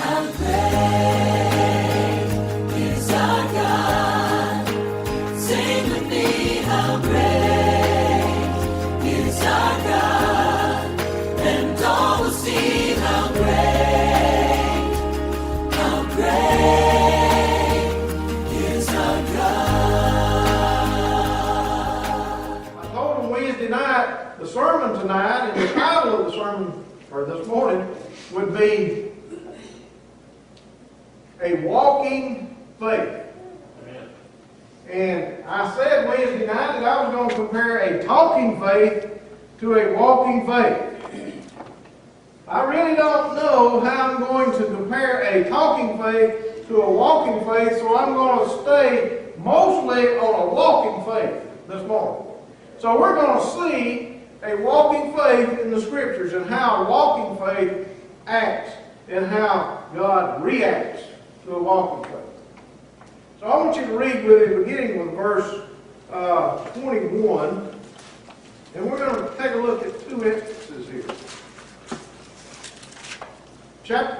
How great is our God. Sing with me, how great is our God. And all will see how great is our God. I told them Wednesday night, the sermon tonight, and the title of the sermon for this morning would be A Walking Faith. Amen. And I said Wednesday night that I was going to compare a talking faith to a walking faith. I really don't know how I'm going to compare a talking faith to a walking faith, so I'm going to stay mostly on a walking faith this morning. So we're going to see a walking faith in the Scriptures and how walking faith acts and how God reacts to a walking faith. So I want you to read with me, beginning with verse 21, and we're going to take a look at two instances here.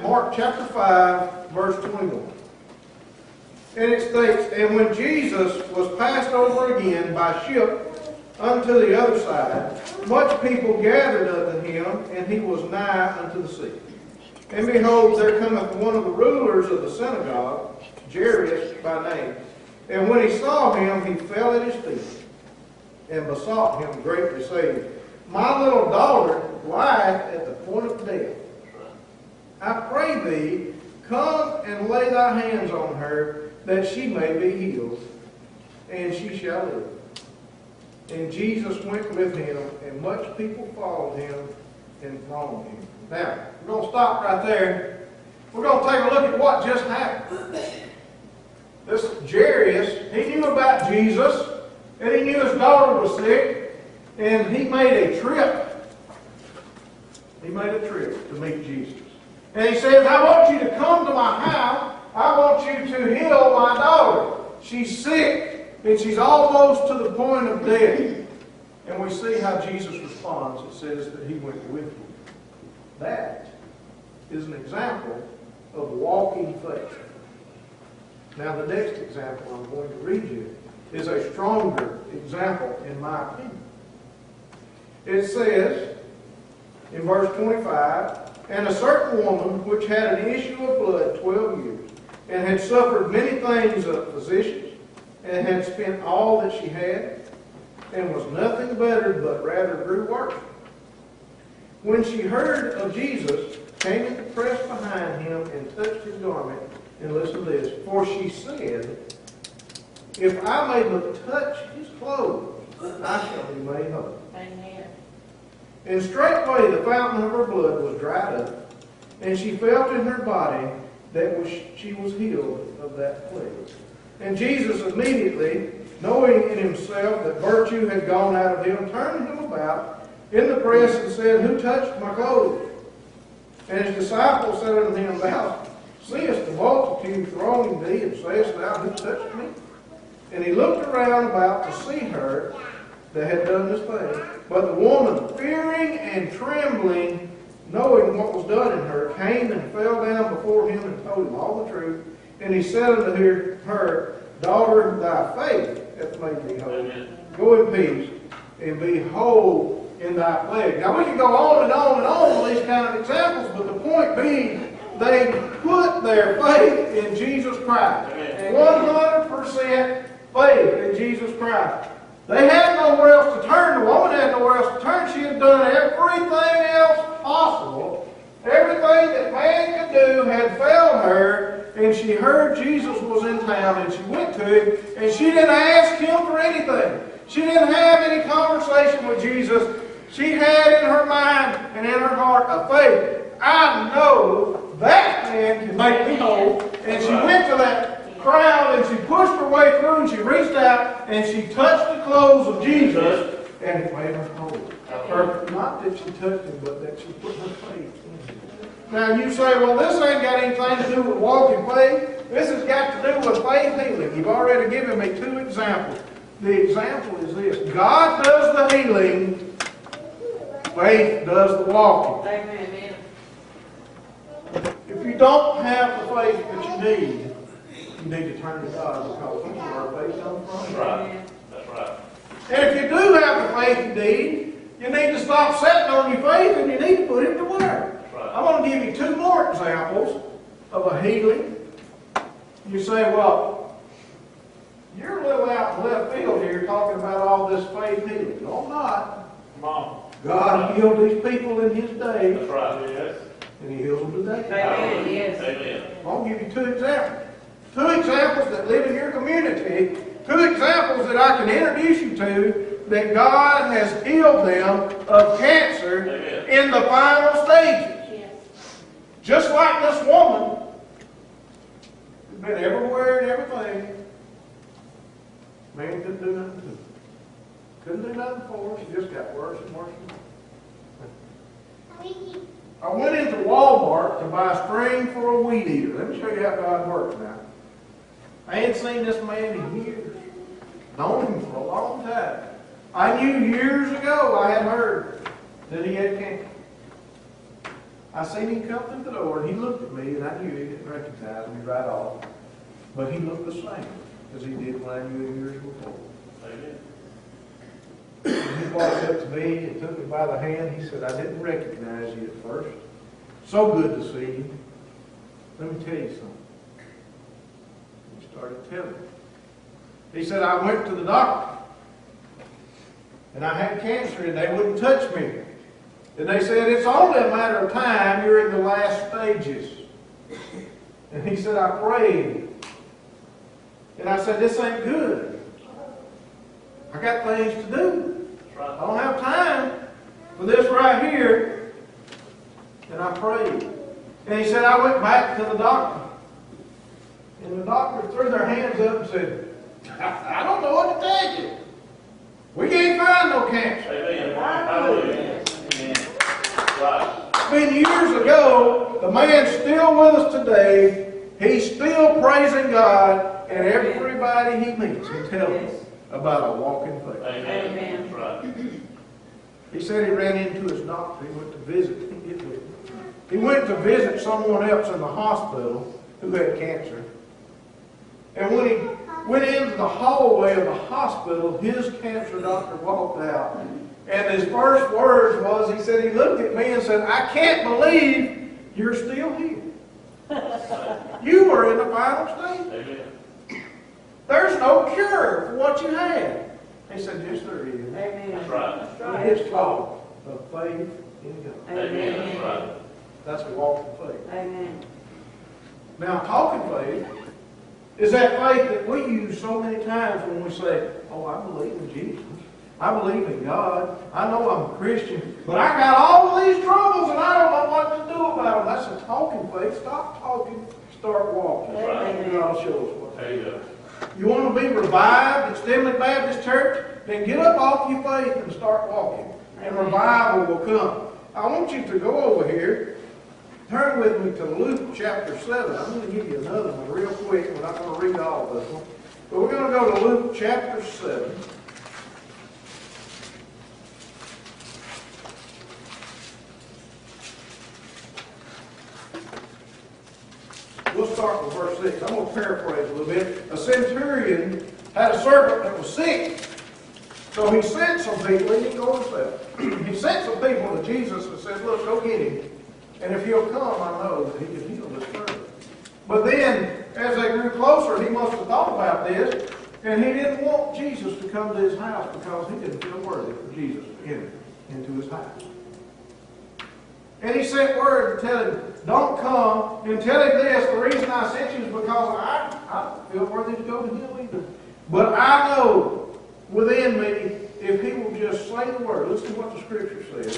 Mark chapter 5, verse 21. And it states, And when Jesus was passed over again by ship unto the other side, much people gathered unto him, and he was nigh unto the sea. And behold, there cometh one of the rulers of the synagogue, Jairus by name. And when he saw him, he fell at his feet, and besought him greatly, saying, My little daughter lieth at the point of death. I pray thee, come and lay thy hands on her, that she may be healed, and she shall live. And Jesus went with him, and much people followed him and thronged him. Now, we're going to stop right there. We're going to take a look at what just happened. This Jairus, he knew about Jesus, and he knew his daughter was sick, and he made a trip. He made a trip to meet Jesus. And he says, I want you to come to my house. I want you to heal my daughter. She's sick, and she's almost to the point of death. And we see how Jesus responds. It says that he went with him. That is an example of walking faith. Now the next example I'm going to read you is a stronger example in my opinion. It says in verse 25, And a certain woman which had an issue of blood 12 years, and had suffered many things of physicians, and had spent all that she had, and was nothing bettered, but rather grew worse. When she heard of Jesus, came and pressed behind him, and touched his garment, and listen to this, for she said, If I may but touch his clothes, I shall be made whole. Amen. And straightway the fountain of her blood was dried up, and she felt in her body that she was healed of that plague. And Jesus immediately, knowing in himself that virtue had gone out of him, turned him about in the press and said, Who touched my clothes? And his disciples said unto him, Thou seest the multitude thronging thee, and sayest thou, Who touched me? And he looked around about to see her that had done this thing. But the woman, fearing and trembling, knowing what was done in her, came and fell down before him and told him all the truth. And he said unto her, Daughter, thy faith hath made thee whole. Amen. Go in peace and be whole in thy plague. Now we can go on and on and on with these kind of examples, but the point being, they put their faith in Jesus Christ. 100% faith in Jesus Christ. They had nowhere else to turn. The woman had nowhere else to turn. She had done everything else possible. Everything that man could do had failed her. And she heard Jesus was in town, and she went to him, and she didn't ask him for anything. She didn't have any conversation with Jesus. She had in her mind and in her heart a faith. I know that man can make me whole. And she went to that crowd, and she pushed her way through, and she reached out, and she touched the clothes of Jesus, and it made her whole. Not that she touched him, but that she put her faith in him. Now you say, well, this ain't got anything to do with walking faith. This has got to do with faith healing. You've already given me two examples. The example is this. God does the healing. Faith does the walking. Amen. If you don't have the faith that you need to turn to God, because that's where our faith comes from. That's right. That's right. And if you do have the faith you need to stop sitting on your faith and you need to put it to work. Right. I want to give you two more examples of a healing. You say, well, you're a little out in left field here talking about all this faith healing. No, I'm not. Come on. God healed these people in His day, That's right. Yes. and He heals them today. Amen. Yes. Amen. I'll give you two examples. Two examples that live in your community. Two examples that I can introduce you to that God has healed them of cancer Amen. in the final stages. Yes. Just like this woman, who's been everywhere and everything. Man couldn't do nothing to her. Couldn't do nothing for her. She just got worse and worse and worse. I went into Walmart to buy a string for a weed eater. Let me show you how God works now. I ain't seen this man in years. Known him for a long time. I knew years ago, I had heard that he had cancer. I seen him come through the door, and he looked at me, and I knew he didn't recognize me right off. But he looked the same as he did when I knew him years before. Amen. And he walked up to me and took me by the hand. He said, I didn't recognize you at first. So good to see you. Let me tell you something. He started telling me. He said, I went to the doctor. And I had cancer, and they wouldn't touch me. And they said, it's only a matter of time. You're in the last stages. And he said, I prayed. And I said, this ain't good. I got things to do. I don't have time for this right here. And I prayed. And he said, I went back to the doctor. And the doctor threw their hands up and said, I don't know what to tell you. We can't find no cancer. Amen. Hallelujah. Amen. Right. It's been years ago. The man's still with us today. He's still praising God. And everybody he meets, he tells us about a walk in faith. Amen. That's right. He said he ran into his doctor. He went to visit. He went to visit someone else in the hospital who had cancer. And when he went into the hallway of the hospital, his cancer doctor walked out. And his first words was, he said, he looked at me and said, I can't believe you're still here. You were in the final stage. Amen. There's no cure for what you had. He said, yes, there is. Amen. That's right. That's And right. it's called a faith in God. Amen. That's right. That's a walk in faith. Amen. Now, talking faith is that faith that we use so many times when we say, oh, I believe in Jesus. I believe in God. I know I'm a Christian. But I got all of these troubles and I don't know what to do about them. That's a talking faith. Stop talking. Start walking. Amen. God will show us what. There you go. You want to be revived at Stemley Baptist Church? Then get up off your faith and start walking. And revival will come. I want you to go over here. Turn with me to Luke chapter 7. I'm going to give you another one real quick. We're not going to read all of this one. But we're going to go to Luke chapter 7. We'll start with verse 6. I'm going to paraphrase a little bit. A centurion had a servant that was sick. So he sent some people. He didn't go himself. He sent some people to Jesus and said, look, go get him. And if he'll come, I know that he can heal this servant. But then, as they grew closer, he must have thought about this. And he didn't want Jesus to come to his house because he didn't feel worthy for Jesus to enter into his house. And he sent word to tell him, don't come, and tell him this, the reason I sent you is because I don't feel worthy to go to him either. But I know within me, if he will just say the word, listen to what the scripture says.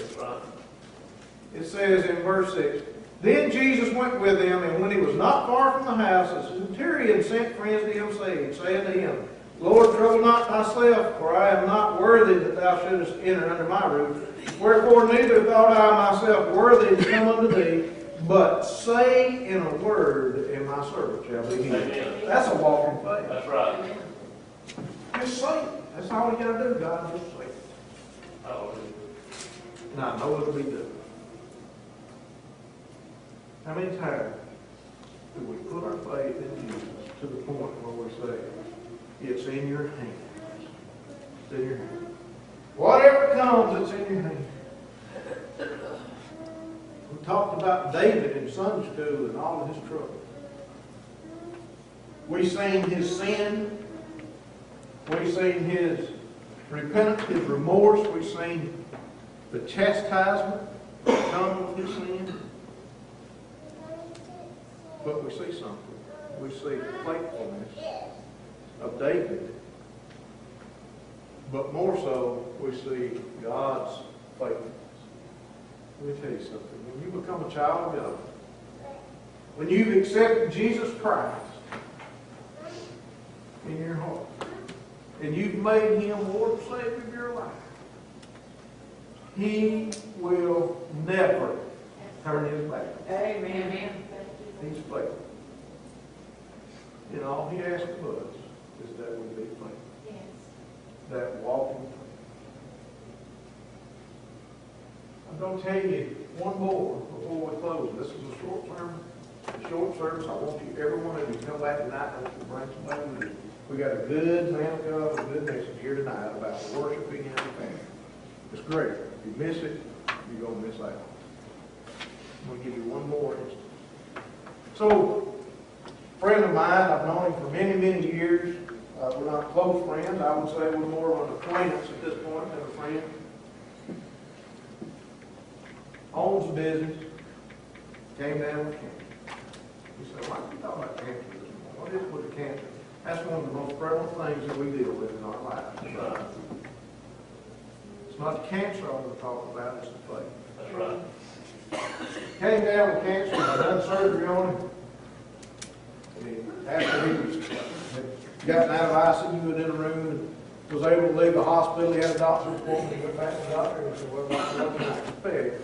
It says in verse 6, then Jesus went with them, and when he was not far from the house, the centurion sent friends to him, saying to him, Lord, trouble not thyself, for I am not worthy that thou shouldest enter under my roof. Wherefore neither thought I myself worthy to come unto thee, but say in a word, and my servant shall be healed. Amen. That's a walk in faith. That's right. Just say it. That's all you got to do, God. Just say it. Hallelujah. And I know it'll be done. How many times do we put our faith in Jesus to the point where we say, it's in your hands. It's in your hands. Whatever comes, it's in your hands. We talked about David in Sunday school and all of his trouble. We seen his sin. We seen his repentance, his remorse. We seen the chastisement that come with his sin. But we see something. We see the faithfulness of David. But more so, we see God's faithfulness. Let me tell you something. When you become a child of God, when you've accepted Jesus Christ in your heart, and you've made Him Lord and Savior of your life, He will never turn His back. Amen. He's faithful. And all He asks of us is that we be faithful. Yes. That walk in faith. I'm going to tell you one more before we close. This is a short service. I want you, every one of you, to come back tonight. I want you to bring somebody with you. We got a good man of God, a good message here tonight about worshiping and family. It's great. If you miss it, you're going to miss out. I'm going to give you one more instance. So, a friend of mine, I've known him for many, many years. We're not close friends. I would say we're more of an acquaintance at this point than a friend. Owns a business. Came down with cancer. He said, why are you talking about cancer this morning? What is it with the cancer? That's one of the most prevalent things that we deal with in our lives. That's right. It's not the cancer I want to talk about, it's the faith. That's right. Came down with cancer, I done surgery on him. And after he had gotten out of ICU and in a room and was able to leave the hospital, he had a doctor's appointment, he went back to the doctor and said, well, what can I expect?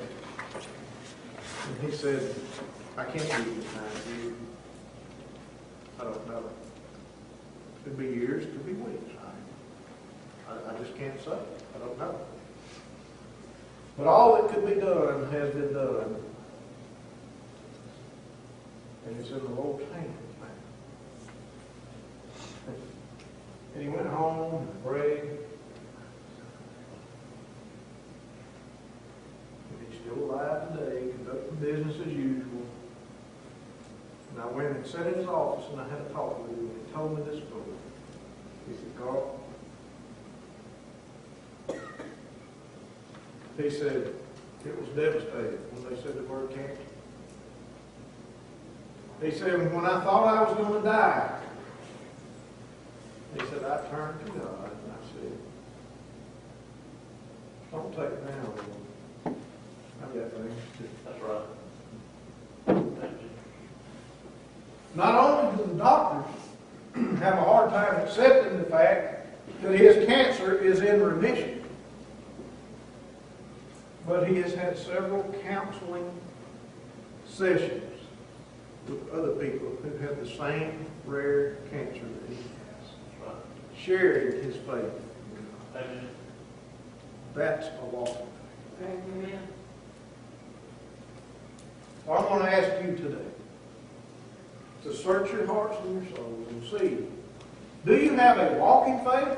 And he said, I can't give you time to you. I don't know. Could be years, could be weeks. I just can't say. I don't know. But all that could be done has been done. And it's in the Lord's hands now. And he went home and prayed. And he's still alive today, conducting business as usual. And I went and sat in his office and I had a talk with him and he told me this story. He said, Carl, he said, it was devastating when they said the word cancer. He said, when I thought I was going to die, he said, I turned to God and I said, don't take it now, Lord. I've got things to do. That's right. Thank you. Not only do the doctors have a hard time accepting the fact that his cancer is in remission, but he has had several counseling sessions with other people who have the same rare cancer that he has, That's right. sharing his faith. Amen. That's a walk. Amen. So I'm going to ask you today to search your hearts and your souls and see, do you have a walking faith?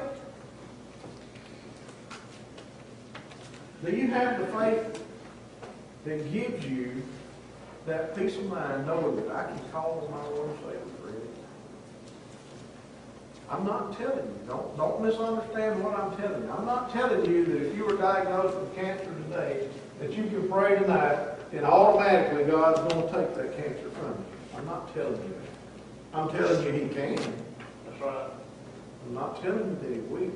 Do you have the faith that gives you that peace of mind knowing that I can call on my Lord and Savior for anything? I'm not telling you, don't misunderstand what I'm telling you. I'm not telling you that if you were diagnosed with cancer today, that you can pray tonight and automatically God's going to take that cancer from you. I'm not telling you that. I'm telling you He can. That's right. I'm not telling you that He will.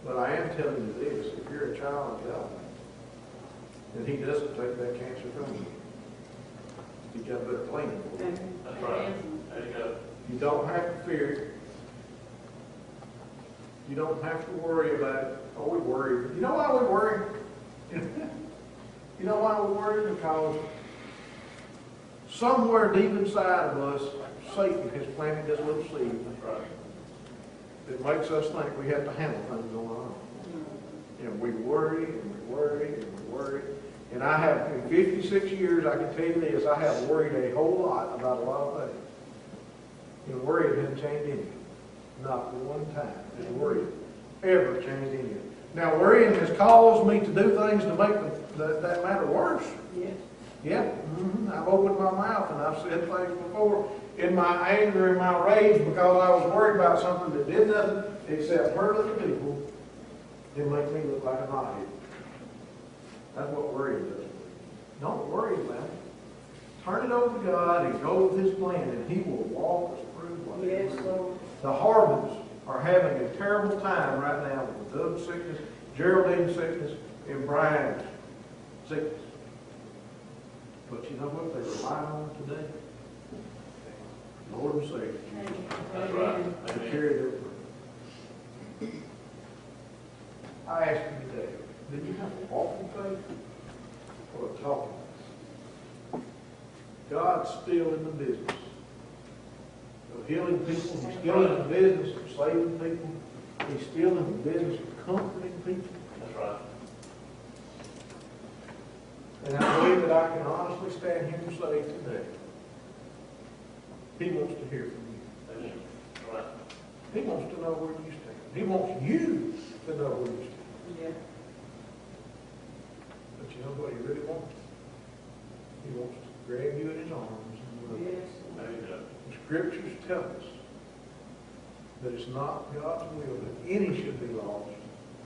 But I am telling you this, if you're a child of God, then He doesn't take that cancer from you. He's got a better plan for you. That's right. There you go. You don't have to fear it. You don't have to worry about it. Oh, we worry. You know why we worry? You know why we worry? Because somewhere deep inside of us, Satan has planted this little seed. That's right. It makes us think we have to handle things on our own. And we worry, and we worry, and we worry. And I have, in 56 years, I can tell you this, I have worried a whole lot about a lot of things. worry hadn't changed any. Not one time has worry ever changed any. Now, worrying has caused me to do things to make that matter worse. Yes. Yeah, I've opened my mouth and I've said things before in my anger and my rage because I was worried about something that did nothing except hurt other people and make me look like a knothead. That's what worry does. Don't worry about it. Turn it over to God and go with His plan, and He will walk us through whatever. Yes, Lord. The Hardens are having a terrible time right now with Doug's sickness, Geraldine's sickness, and Brian's sickness. But you know what they rely on today? Lord and Savior. That's right. To Amen. carry their burden. I ask you today, do you have a walking faith or a talking faith? God's still in the business of healing people. He's still in the business of saving people. He's still in the business of comforting people. That's right. And I believe that I can honestly stand here and say today, He wants to hear from you. Amen. That's right. He wants to know where you stand. He wants you to know where you stand. Yeah. But you know what He really wants? He wants to grab you in His arms and love you. Yes. Amen. The Scriptures tell us that it's not God's will that any should be lost,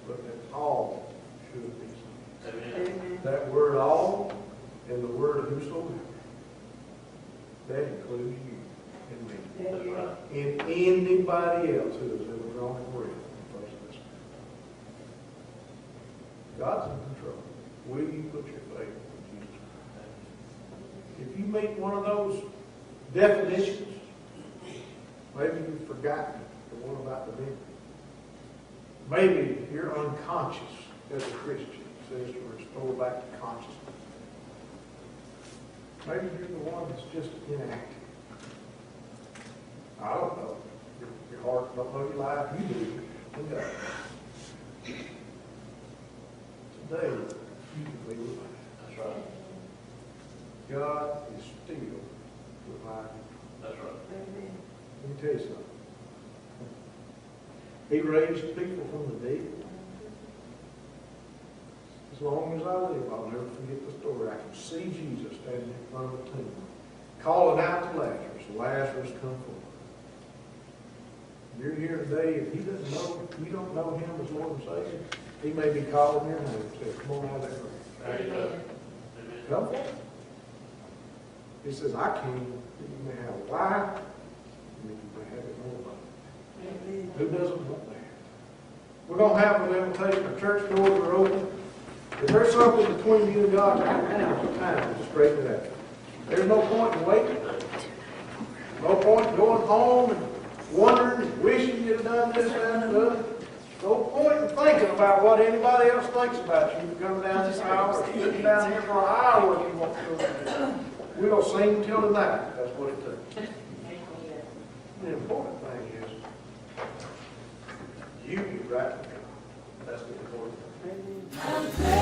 but that all should be saved. Amen. Amen. That word all and the word whosoever, that includes you and me. That's right. And anybody else who has ever drawn His breath in the first place. God's in control. Will you put your faith in Jesus Christ? If you meet one of those definitions, maybe you've forgotten the one about the memory. Maybe you're unconscious as a Christian. It says to restore back to consciousness. Maybe you're the one that's just inactive. I don't know. Your heart don't know your life. You do. And God. Today, you can be reminded. That's right. God is still providing. That's right. Amen. Let me tell you something. He raised people from the dead. As long as I live, I'll never forget the story. I can see Jesus standing in front of the tomb, calling out to Lazarus, Lazarus, come forth. You're here today, if you don't know Him as Lord and Savior, He may be calling your name and saying, come on out of that room. Amen. Amen. Come forth. He says, I came that you may have life, and that you may have it more abundantly. Amen. Who doesn't want that? We're going to have an invitation. Our church doors are open. If there's something between you and God, now's the time to straighten it out. There's no point in waiting. No point in going home and wondering and wishing you'd have done this, that, and the other. No point in thinking about what anybody else thinks about you. You come down this aisle or sitting down here for an hour if you want to go. We're going to sing till tonight. That's what it takes. The important thing is you be right with God. That's the important thing. Amen.